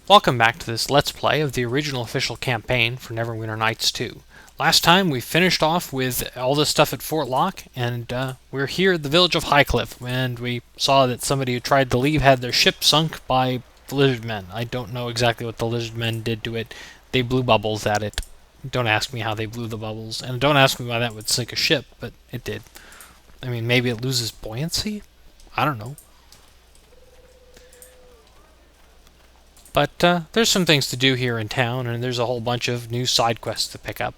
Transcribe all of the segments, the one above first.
Welcome back to this Let's Play of the original official campaign for Neverwinter Nights 2. Last time we finished off with all this stuff at Fort Locke, and we're here at the village of Highcliff, and we saw that somebody who tried to leave had their ship sunk by the lizard men. I don't know exactly what the lizard men did to it. They blew bubbles at it. Don't ask me how they blew the bubbles, and don't ask me why that would sink a ship, but it did. I mean, maybe it loses buoyancy? I don't know. But there's some things to do here in town, and there's a whole bunch of new side quests to pick up.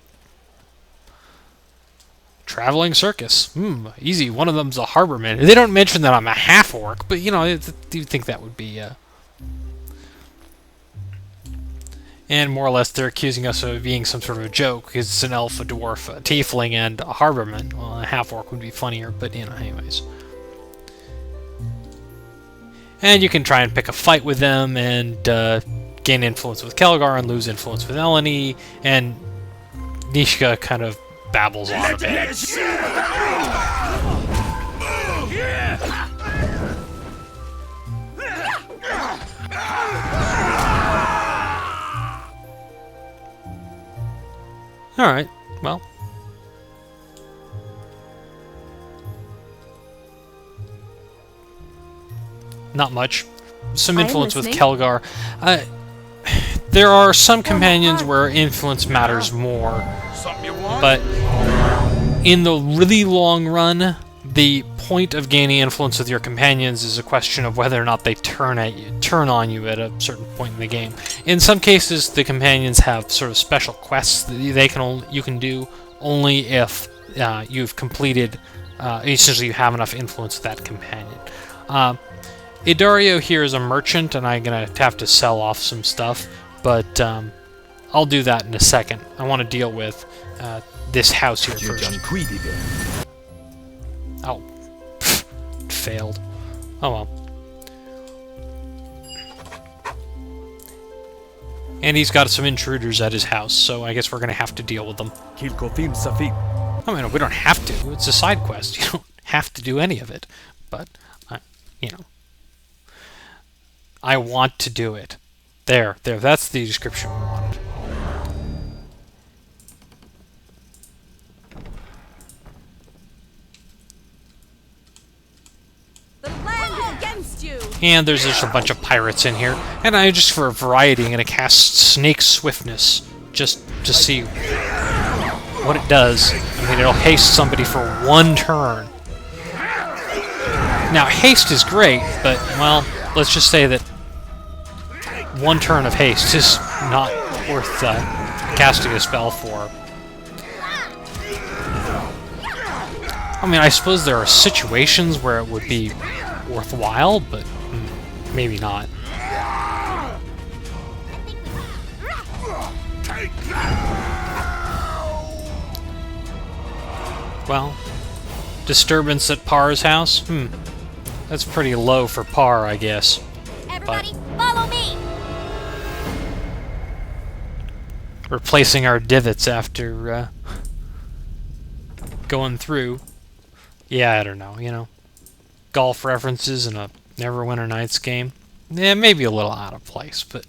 Traveling circus. Easy. One of them's a harborman. They don't mention that I'm a half-orc, but, you know, you'd think that would be... And more or less they're accusing us of being some sort of a joke, because it's an elf, a dwarf, a tiefling, and a harborman. Well, a half-orc would be funnier, but, you know, anyways. And you can try and pick a fight with them, and gain influence with Kelgar and lose influence with Eleni, and Nishka kind of babbles on a bit. Alright, well. Not much. Some influence with Kelgar. There are some companions where influence matters more, but in the really long run, the point of gaining influence with your companions is a question of whether or not they turn on you at a certain point in the game. In some cases, the companions have sort of special quests that you can do only if you've completed. Essentially, you have enough influence with that companion. Idario here is a merchant, and I'm going to have to sell off some stuff, but I'll do that in a second. I want to deal with this house here first. Oh, failed. Oh well. And he's got some intruders at his house, so I guess we're going to have to deal with them. I mean, we don't have to. It's a side quest. You don't have to do any of it. But, you know. I want to do it. There, that's the description we wanted. The land is against you. And there's just a bunch of pirates in here. And I just, for variety, am going to cast Snake Swiftness, just to see what it does. I mean, it'll haste somebody for one turn. Now, haste is great, but, well, let's just say that one turn of haste is not worth casting a spell for. I mean, I suppose there are situations where it would be worthwhile, but maybe not. Well, disturbance at Par's house? That's pretty low for Par, I guess. Everybody, follow me! Replacing our divots after going through. Yeah, I don't know, you know. Golf references in a Neverwinter Nights game. Yeah, maybe a little out of place, but...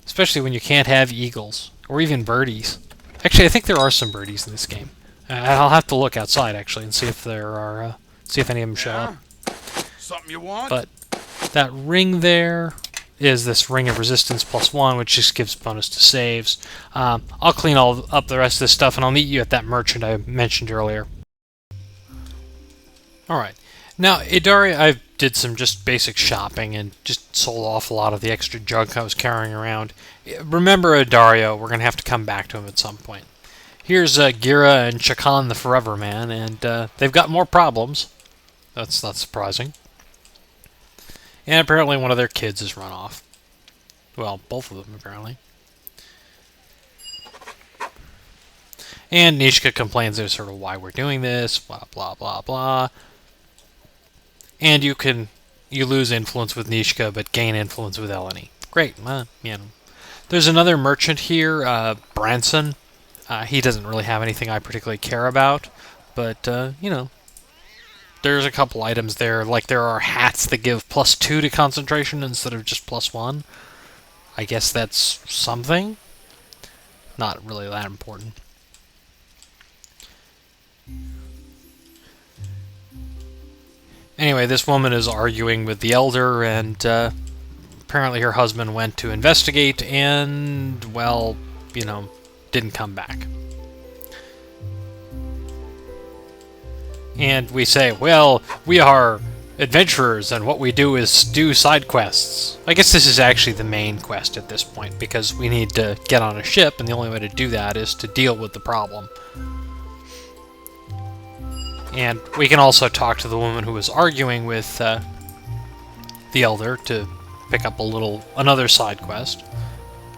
Especially when you can't have eagles. Or even birdies. Actually, I think there are some birdies in this game. I'll have to look outside, actually, and see if there are... see if any of them show up. Something you want? But that ring there is this Ring of Resistance +1, which just gives bonus to saves. I'll clean up the rest of this stuff, and I'll meet you at that merchant I mentioned earlier. Alright. Now, Idari, I did some just basic shopping and just sold off a lot of the extra junk I was carrying around. Remember Idario, we're going to have to come back to him at some point. Here's Gira and Chakan the Forever Man, and they've got more problems. That's not surprising. And apparently one of their kids has run off. Well, both of them, apparently. And Nishka complains as sort of why we're doing this, blah, blah, blah, blah. And you lose influence with Nishka, but gain influence with Eleni. Great, you know. There's another merchant here, Branson. He doesn't really have anything I particularly care about, but, you know, there's a couple items there. Like, there are hats that give +2 to concentration instead of just +1. I guess that's something. Not really that important. Anyway, this woman is arguing with the elder, and apparently her husband went to investigate and, well, you know, didn't come back. And we say, well, we are adventurers, and what we do is do side quests. I guess this is actually the main quest at this point, because we need to get on a ship, and the only way to do that is to deal with the problem. And we can also talk to the woman who was arguing with the elder to pick up another side quest.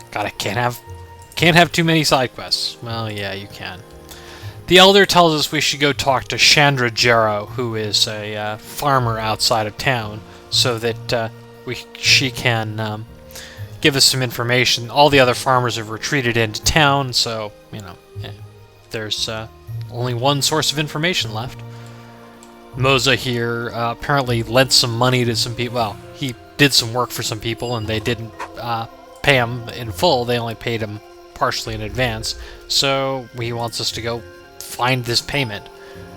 Can't have too many side quests. Well, yeah, you can. The elder tells us we should go talk to Chandra Jarrow, who is a farmer outside of town, so that she can give us some information. All the other farmers have retreated into town, so, you know, there's only one source of information left. Moza here apparently lent some money to some people. Well, he did some work for some people, and they didn't pay him in full. They only paid him partially in advance. So he wants us to go find this payment.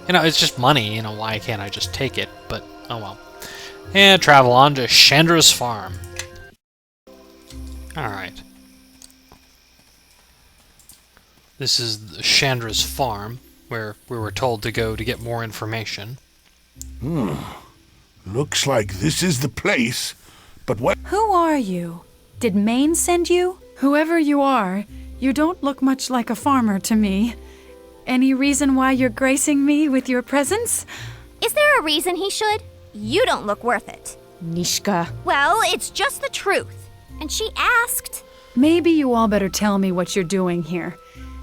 You know, it's just money. You know, why can't I just take it? But, oh well. And travel on to Chandra's farm. Alright. This is Chandra's farm, where we were told to go to get more information. Looks like this is the place, but what? Who are you? Did Maine send you? Whoever you are, you don't look much like a farmer to me. Any reason why you're gracing me with your presence? Is there a reason he should? You don't look worth it. Nishka. Well, it's just the truth. And she asked. Maybe you all better tell me what you're doing here.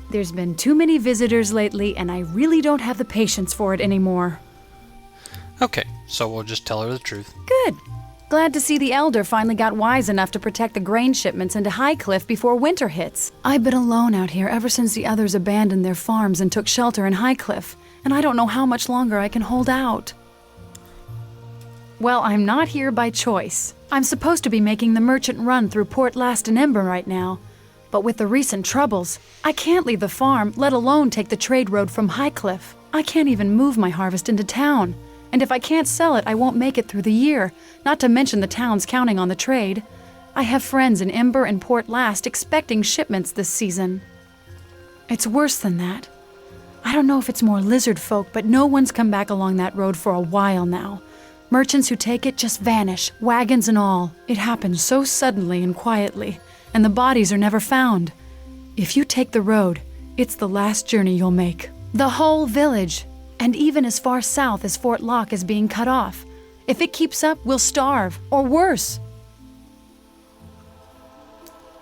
There's been too many visitors lately, and I really don't have the patience for it anymore. Okay, so we'll just tell her the truth. Good. Glad to see the elder finally got wise enough to protect the grain shipments into Highcliff before winter hits. I've been alone out here ever since the others abandoned their farms and took shelter in Highcliff, and I don't know how much longer I can hold out. Well, I'm not here by choice. I'm supposed to be making the merchant run through Port Last and Ember right now. But with the recent troubles, I can't leave the farm, let alone take the trade road from Highcliff. I can't even move my harvest into town. And if I can't sell it, I won't make it through the year, not to mention the town's counting on the trade. I have friends in Ember and Port Last expecting shipments this season. It's worse than that. I don't know if it's more lizard folk, but no one's come back along that road for a while now. Merchants who take it just vanish, wagons and all. It happens so suddenly and quietly, and the bodies are never found. If you take the road, it's the last journey you'll make. The whole village, and even as far south as Fort Locke, is being cut off. If it keeps up, we'll starve, or worse.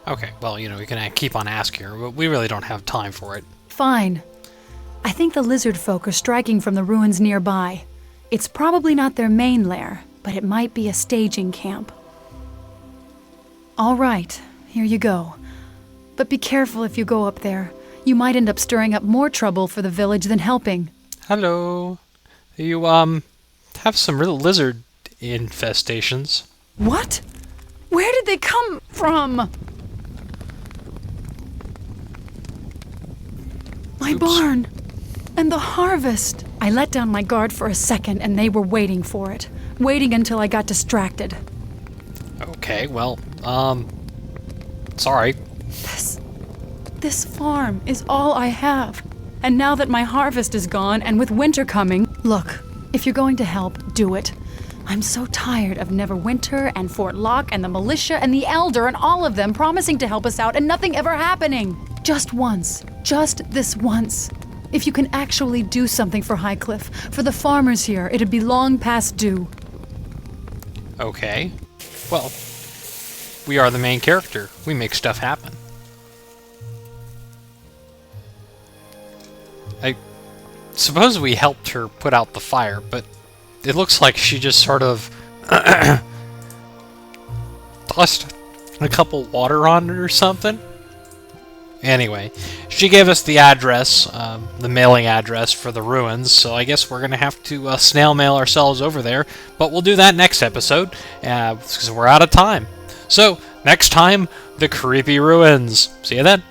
Okay, well, you know, we can keep on asking her, but we really don't have time for it. Fine. I think the lizard folk are striking from the ruins nearby. It's probably not their main lair, but it might be a staging camp. All right, here you go. But be careful if you go up there. You might end up stirring up more trouble for the village than helping. Hello. You, have some real lizard infestations. What? Where did they come from? My barn. And the harvest. I let down my guard for a second, and they were waiting for it. Waiting until I got distracted. Okay, well, sorry. This farm is all I have. And now that my harvest is gone, and with winter coming... Look, if you're going to help, do it. I'm so tired of Neverwinter and Fort Locke and the militia and the elder and all of them promising to help us out and nothing ever happening. Just once. Just this once. If you can actually do something for Highcliff, for the farmers here, it'd be long past due. Okay. Well, we are the main character. We make stuff happen. I suppose we helped her put out the fire, but it looks like she just sort of tossed a couple water on it or something. Anyway, She gave us the address, the mailing address for the ruins, so I guess we're going to have to snail mail ourselves over there, but we'll do that next episode, because we're out of time. So, next time, the creepy ruins. See you then.